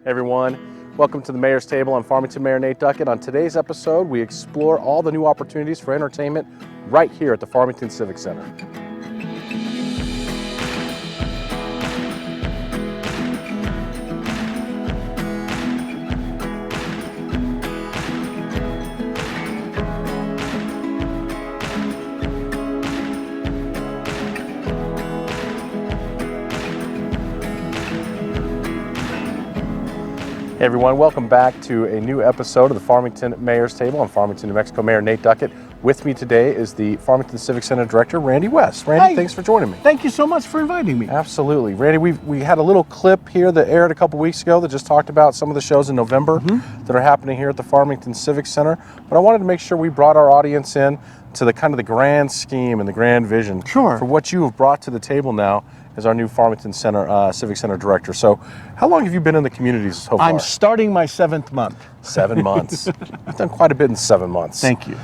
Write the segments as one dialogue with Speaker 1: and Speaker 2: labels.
Speaker 1: Everyone, welcome to the Mayor's Table. I'm Farmington Mayor Nate Duckett. On today's episode, we explore all the new opportunities for entertainment right here at the Farmington Civic Center. Hey everyone, welcome back to a new episode of the Farmington Mayor's Table. I'm Farmington, New Mexico Mayor Nate Duckett. With me today is the Farmington Civic Center Director, Randy West. Randy,
Speaker 2: Hi.
Speaker 1: Thanks for joining me.
Speaker 2: Thank you so much for inviting me.
Speaker 1: Absolutely. Randy, we had a little clip here that aired a couple weeks ago that just talked about some of the shows in November that are happening here at the Farmington Civic Center. But I wanted to make sure we brought our audience in to the kind of the grand scheme and the grand vision
Speaker 2: Sure.
Speaker 1: for what you have brought to the table now as our new Farmington Center Civic Center Director. So how long have you been in the communities so far?
Speaker 2: I'm starting my 7th month.
Speaker 1: 7 months. You've done quite a bit in 7 months.
Speaker 2: Thank you.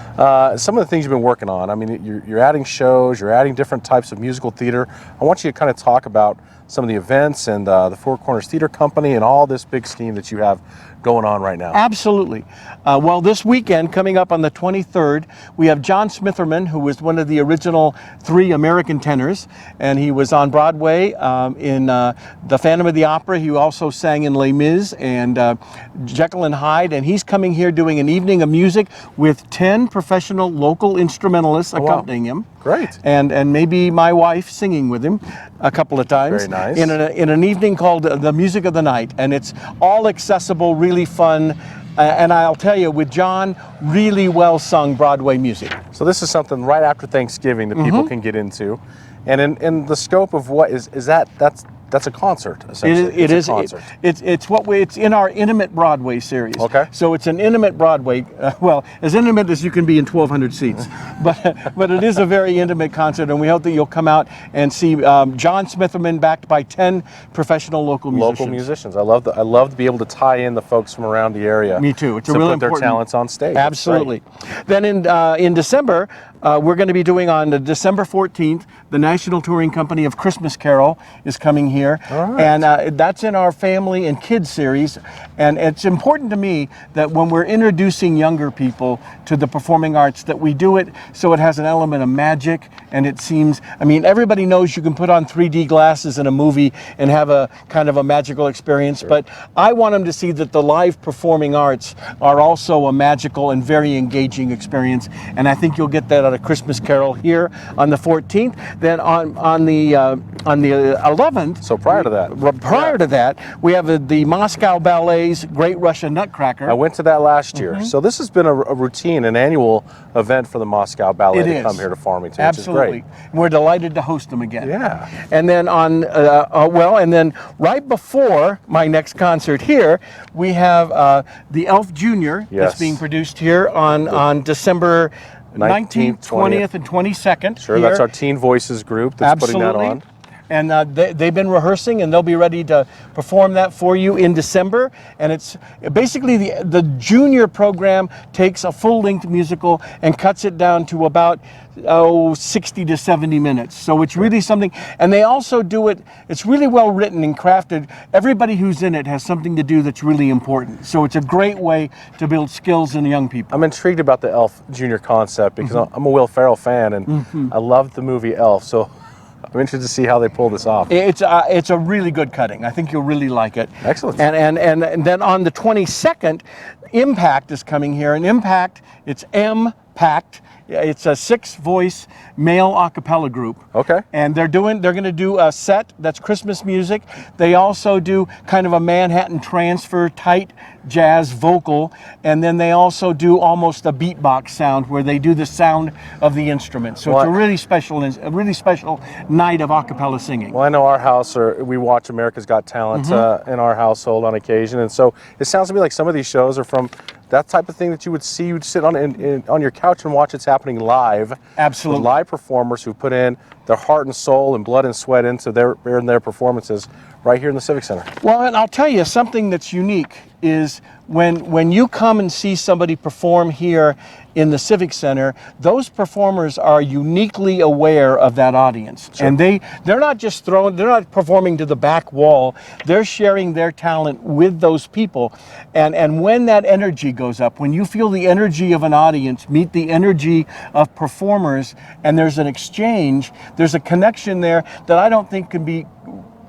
Speaker 1: Some of the things you've been working on, I mean, you're adding shows, you're adding different types of musical theater. I want you to kind of talk about some of the events and the Four Corners Theater Company and all this big scheme that you have going on right now.
Speaker 2: Absolutely. Well, this weekend, coming up on the 23rd, we have John Smitherman, who was one of the original 3 American tenors, and he was on Broadway in The Phantom of the Opera. He also sang in Les Mis and Jekyll and Hyde, and he's coming here doing an evening of music with 10 professional local instrumentalists accompanying him.
Speaker 1: Great.
Speaker 2: And maybe my wife singing with him a couple of times.
Speaker 1: Very nice.
Speaker 2: In an evening called The Music of the Night, and it's all accessible, really fun, and I'll tell you, with John, really well sung Broadway music.
Speaker 1: So this is something right after Thanksgiving that people can get into. And in the scope of what is that's a concert, essentially.
Speaker 2: It is.
Speaker 1: A concert.
Speaker 2: It's in our Intimate Broadway series.
Speaker 1: Okay.
Speaker 2: So it's an intimate Broadway, well, as intimate as you can be in 1,200 seats. but it is a very intimate concert, and we hope that you'll come out and see John Smitherman backed by 10 professional local musicians.
Speaker 1: Local musicians. I love to be able to tie in the folks from around the area.
Speaker 2: Me too. It's
Speaker 1: to
Speaker 2: a really
Speaker 1: put their
Speaker 2: important
Speaker 1: talents on stage.
Speaker 2: Absolutely. Then in December, we're going to be doing on December 14th, the National Touring Company of Christmas Carol is coming here.
Speaker 1: All right.
Speaker 2: And that's in our family and kids series. And it's important to me that when we're introducing younger people to the performing arts, that we do it so it has an element of magic. And it seems, I mean, everybody knows you can put on 3D glasses in a movie and have a kind of a magical experience. Sure. But I want them to see that the live performing arts are also a magical and very engaging experience. And I think you'll get that at a Christmas Carol here on the 14th. Then on the 11th.
Speaker 1: So prior to that,
Speaker 2: we have the Moscow Ballet's Great Russian Nutcracker.
Speaker 1: I went to that last year. So this has been a routine, an annual event for the Moscow Ballet to come here to Farmington.
Speaker 2: Absolutely.
Speaker 1: Which is great.
Speaker 2: We're delighted to host them again.
Speaker 1: Yeah.
Speaker 2: And then and then right before my next concert here, we have the Elf Jr. that's being produced here on December 19th, 20th, and 22nd.
Speaker 1: Sure,
Speaker 2: here.
Speaker 1: that's our Teen Voices group that's putting that on.
Speaker 2: And they've been rehearsing, and they'll be ready to perform that for you in December. And it's basically the junior program takes a full-length musical and cuts it down to about 60 to 70 minutes. So it's really something. And they also do it, it's really well written and crafted. Everybody who's in it has something to do that's really important. So it's a great way to build skills in young people.
Speaker 1: I'm intrigued about the Elf Junior concept because I'm a Will Ferrell fan, and I loved the movie Elf. So I'm interested to see how they pull this off.
Speaker 2: It's a really good cutting. I think you'll really like it.
Speaker 1: Excellent.
Speaker 2: And then on the 22nd, Impact is coming here. And Impact, it's M-Pact. It's a 6-voice male a cappella group.
Speaker 1: Okay.
Speaker 2: And they're going to do a set that's Christmas music. They also do kind of a Manhattan Transfer tight jazz vocal, and then they also do almost a beatbox sound where they do the sound of the instrument. So it's a really special night of a cappella singing.
Speaker 1: Well, I know our house, we watch America's Got Talent in our household on occasion, and so it sounds to me like some of these shows are from that type of thing that you would see, you'd sit on your couch and watch it's happening live.
Speaker 2: Absolutely.
Speaker 1: With live performers who put in their heart and soul and blood and sweat into their performances right here in the Civic Center.
Speaker 2: Well, and I'll tell you something that's unique is when you come and see somebody perform here in the Civic Center, those performers are uniquely aware of that audience.
Speaker 1: Sure.
Speaker 2: And they're not just they're not performing to the back wall, they're sharing their talent with those people. And when that energy goes up, when you feel the energy of an audience meet the energy of performers, and there's an exchange, there's a connection there that I don't think can be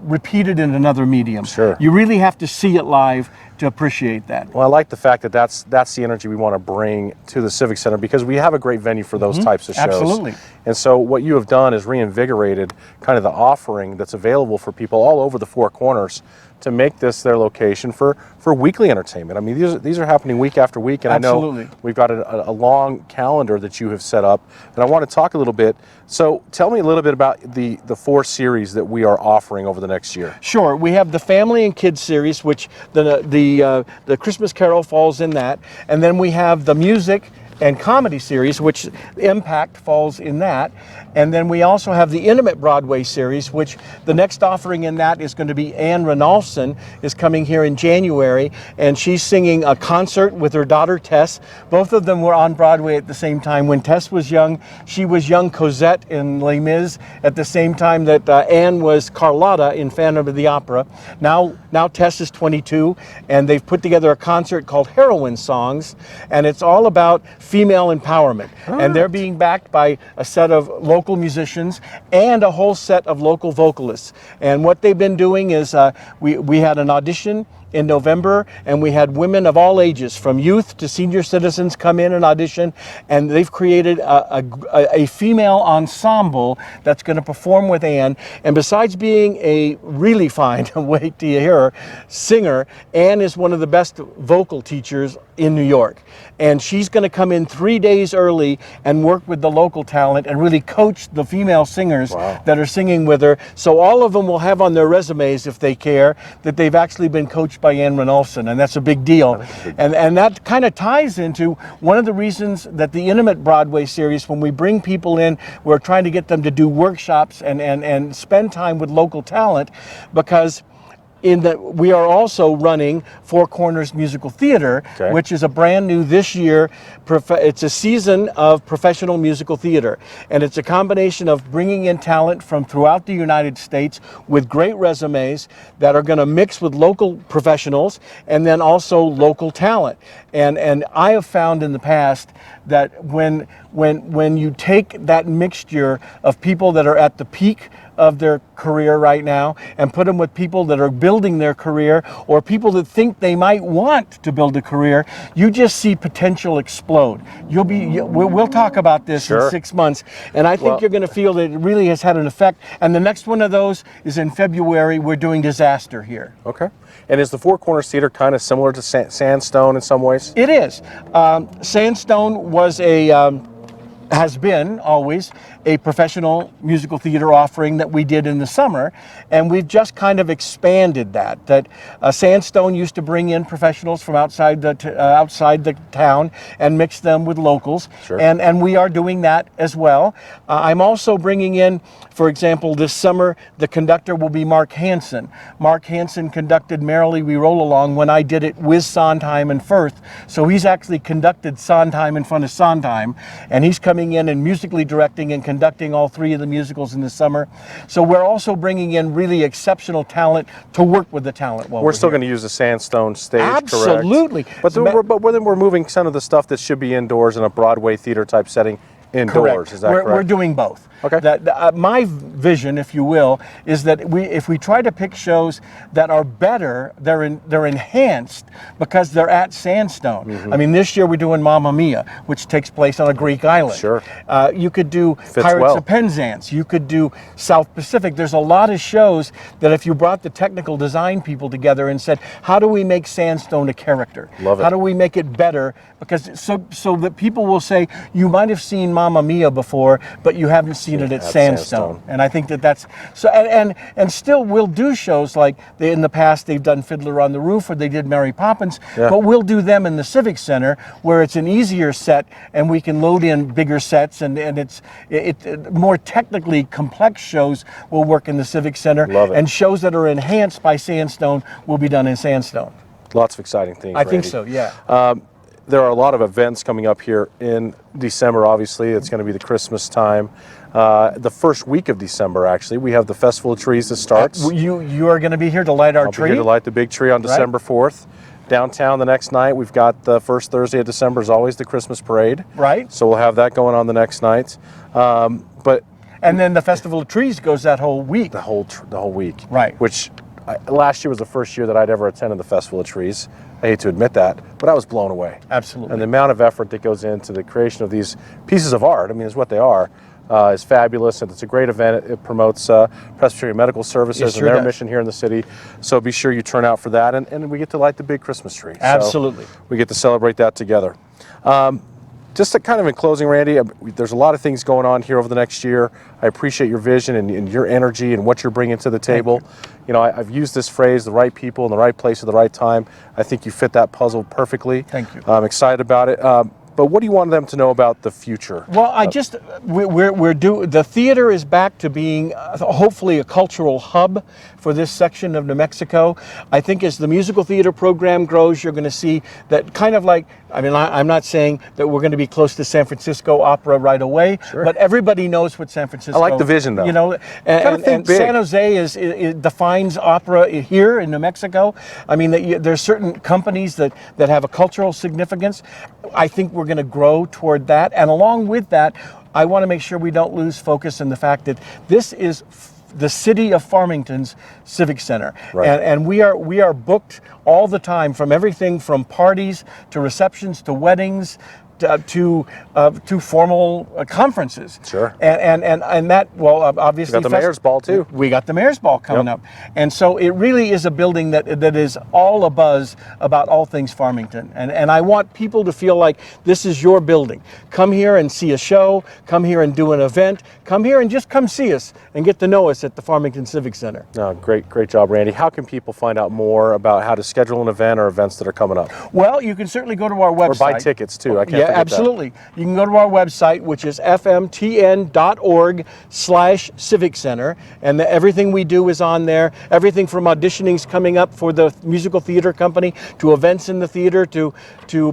Speaker 2: repeated in another medium.
Speaker 1: Sure.
Speaker 2: You really have to see it live to appreciate that.
Speaker 1: Well, I like the fact that that's the energy we want to bring to the Civic Center, because we have a great venue for those types of shows.
Speaker 2: Absolutely.
Speaker 1: And so what you have done is reinvigorated kind of the offering that's available for people all over the Four Corners to make this their location for weekly entertainment. I mean, these are happening week after week, and
Speaker 2: Absolutely.
Speaker 1: I know we've got a long calendar that you have set up, and I want to talk a little bit. So tell me a little bit about the 4 series that we are offering over the next year.
Speaker 2: Sure. We have the Family and Kids series, which the Christmas Carol falls in that, and then we have the Music and Comedy series, which Impact falls in that. And then we also have the Intimate Broadway series, which the next offering in that is going to be Ann Renalson is coming here in January, and she's singing a concert with her daughter Tess. Both of them were on Broadway at the same time. When Tess was young, she was young Cosette in Les Mis at the same time that Anne was Carlotta in Phantom of the Opera. Now Tess is 22, and they've put together a concert called Heroine Songs, and it's all about female empowerment. And they're being backed by a set of local musicians and a whole set of local vocalists. And what they've been doing is we had an audition in November, and we had women of all ages, from youth to senior citizens, come in and audition, and they've created a female ensemble that's going to perform with Anne. And besides being a really fine, wait till you hear her, singer, Anne is one of the best vocal teachers in New York. And she's going to come in 3 days early and work with the local talent and really coach the female singers that are singing with her. So all of them will have on their resumes, if they care, that they've actually been coached by Ann Renalson, and that's a big deal. And that kind of ties into one of the reasons that the Intimate Broadway series, when we bring people in, we're trying to get them to do workshops and spend time with local talent, because we are also running Four Corners Musical Theater, which is a brand new this year. It's a season of professional musical theater, and it's a combination of bringing in talent from throughout the United States with great resumes that are going to mix with local professionals and then also local talent. And I have found in the past that when you take that mixture of people that are at the peak of their career right now and put them with people that are building their career, or people that think they might want to build a career, you just see potential explode. We'll talk about this in 6 months, and I think you're going to feel that it really has had an effect. And the next one of those is in February. We're doing Disaster here.
Speaker 1: Okay. And is the Four Corners Theater kind of similar to Sandstone in some ways?
Speaker 2: It is. Sandstone was has been always a professional musical theater offering that we did in the summer, and we've just kind of expanded that. Sandstone used to bring in professionals from outside the town and mix them with locals, and we are doing that as well. I'm also bringing in, for example, this summer, the conductor will be Mark Hansen. Mark Hansen conducted Merrily We Roll Along when I did it with Sondheim and Firth, so he's actually conducted Sondheim in front of Sondheim, and he's coming in and musically directing and conducting all 3 of the musicals in the summer. So we're also bringing in really exceptional talent to work with the talent while
Speaker 1: we're still going to use the Sandstone stage,
Speaker 2: absolutely.
Speaker 1: Correct? But then we're moving some of the stuff that should be indoors in a Broadway theater type setting indoors.
Speaker 2: Correct.
Speaker 1: Is that correct?
Speaker 2: We're doing both.
Speaker 1: Okay.
Speaker 2: My vision, if you will, is that if we try to pick shows that are better, they're enhanced because they're at Sandstone. I mean, this year we're doing Mamma Mia, which takes place on a Greek island.
Speaker 1: Sure.
Speaker 2: You could do Pirates of Penzance. You could do South Pacific. There's a lot of shows that if you brought the technical design people together and said, how do we make Sandstone a character?
Speaker 1: Love it.
Speaker 2: How do we make it better? Because so that people will say, you might have seen Mamma Mia before, but you haven't seen seen it at Sandstone. And I think that's so. And still, we'll do shows like in the past they've done Fiddler on the Roof, or they did Mary Poppins.
Speaker 1: Yeah.
Speaker 2: But we'll do them in the Civic Center, where it's an easier set, and we can load in bigger sets, and it's more technically complex shows will work in the Civic Center.
Speaker 1: Love it.
Speaker 2: And shows that are enhanced by Sandstone will be done in Sandstone.
Speaker 1: Lots of exciting things.
Speaker 2: I think
Speaker 1: Randy.
Speaker 2: so. Yeah.
Speaker 1: There are a lot of events coming up here in December. Obviously, it's going to be the Christmas time. The first week of December, actually, we have the Festival of Trees that starts.
Speaker 2: You are going to be here to light our
Speaker 1: I'll
Speaker 2: tree?
Speaker 1: be here to light the big tree on
Speaker 2: Right.
Speaker 1: December 4th. Downtown the next night, we've got the first Thursday of December is always the Christmas parade.
Speaker 2: Right.
Speaker 1: So we'll have that going on the next night. But
Speaker 2: And then the Festival of Trees goes that whole week.
Speaker 1: the whole week.
Speaker 2: Right.
Speaker 1: Which last year was the first year that I'd ever attended the Festival of Trees. I hate to admit that, but I was blown away.
Speaker 2: Absolutely.
Speaker 1: And the amount of effort that goes into the creation of these pieces of art, I mean, is what they are, is fabulous. And it's a great event. It promotes Presbyterian Medical Services and
Speaker 2: sure
Speaker 1: their
Speaker 2: does.
Speaker 1: mission here in the city. So be sure you turn out for that. And we get to light the big Christmas tree.
Speaker 2: Absolutely.
Speaker 1: So we get to celebrate that together. Just to kind of in closing, Randy, there's a lot of things going on here over the next year. I appreciate your vision and your energy and what you're bringing to the table. You know, I've used this phrase, the right people in the right place at the right time. I think you fit that puzzle perfectly.
Speaker 2: Thank you.
Speaker 1: I'm excited about it. But what do you want them to know about the future?
Speaker 2: Well, the theater is back to being hopefully a cultural hub for this section of New Mexico. I think as the musical theater program grows, you're going to see that kind of like, I mean, I'm not saying that we're going to be close to San Francisco opera right away, but everybody knows what San Francisco.
Speaker 1: I like the vision, though.
Speaker 2: You know, and
Speaker 1: big.
Speaker 2: San Jose defines opera here in New Mexico. I mean, there's certain companies that have a cultural significance. I think we're going to grow toward that, and along with that, I want to make sure we don't lose focus in the fact that this is the city of Farmington's Civic Center,
Speaker 1: Right.
Speaker 2: and we are booked all the time, from everything from parties to receptions to weddings to formal conferences.
Speaker 1: Sure.
Speaker 2: And that, well, obviously
Speaker 1: We got the Mayor's Ball, too.
Speaker 2: We got the Mayor's Ball coming up, and so it really is a building that is all abuzz about all things Farmington, and I want people to feel like this is your building. Come here and see a show. Come here and do an event. Come here and just come see us and get to know us at the Farmington Civic Center.
Speaker 1: Oh, great job, Randy. How can people find out more about how to schedule an event or events that are coming up?
Speaker 2: Well, you can certainly go to our website.
Speaker 1: Or buy tickets, too. I can't forget that.
Speaker 2: Absolutely. You can go to our website, which is fmtn.org/Civic Center, and everything we do is on there. Everything from auditionings coming up for the musical theater company to events in the theater to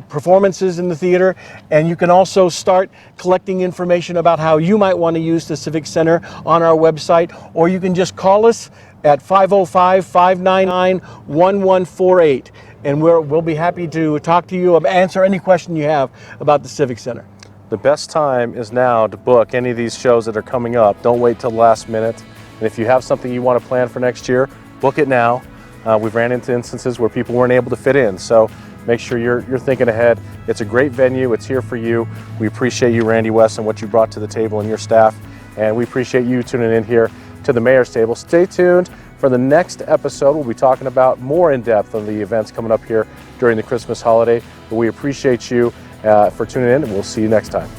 Speaker 2: performances in the theater. And you can also start collecting information about how you might want to use the Civic Center on our website, or you can just call us at 505-599-1148. And we'll be happy to talk to you, answer any question you have about the Civic Center.
Speaker 1: The best time is now to book any of these shows that are coming up. Don't wait till the last minute. And if you have something you want to plan for next year, book it now. We've ran into instances where people weren't able to fit in, so make sure you're thinking ahead. It's a great venue. It's here for you. We appreciate you, Randy West, and what you brought to the table and your staff. And we appreciate you tuning in here to the Mayor's Table. Stay tuned. For the next episode, we'll be talking about more in depth on the events coming up here during the Christmas holiday. But we appreciate you for tuning in, and we'll see you next time.